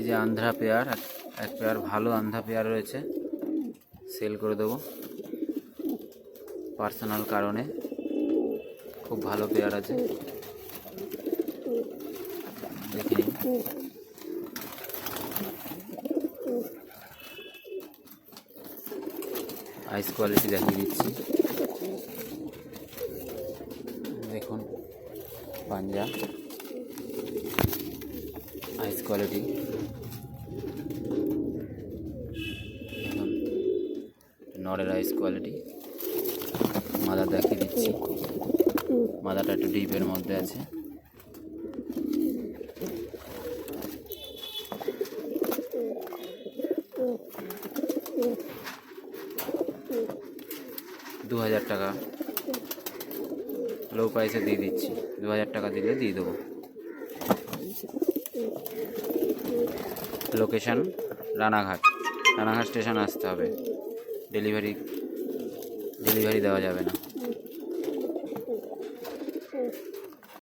এই যে আন্ধ্রা পেয়ার, এক পেয়ার ভালো আন্ধ্রা পেয়ার রয়েছে, সেল করে দেবো পার্সোনাল কারণে। খুব ভালো পেয়ার আছে, দেখে নিন। আইস কোয়ালিটি দেখিয়ে দিচ্ছি, দেখুন পাঞ্জা আইস কোয়ালিটি, দেখুন নরের আইস কোয়ালিটি। মাদা দেখিয়ে দিচ্ছি, মাদাটা একটু ডিপের মধ্যে আছে। $2000 টাকা লো প্রাইসে দিয়ে দিচ্ছি, 2000 টাকা দিলে দিয়ে দেবো। লোকেশান রানাঘাট, রানাঘাট স্টেশন আসতে হবে, ডেলিভারি দেওয়া যাবে না।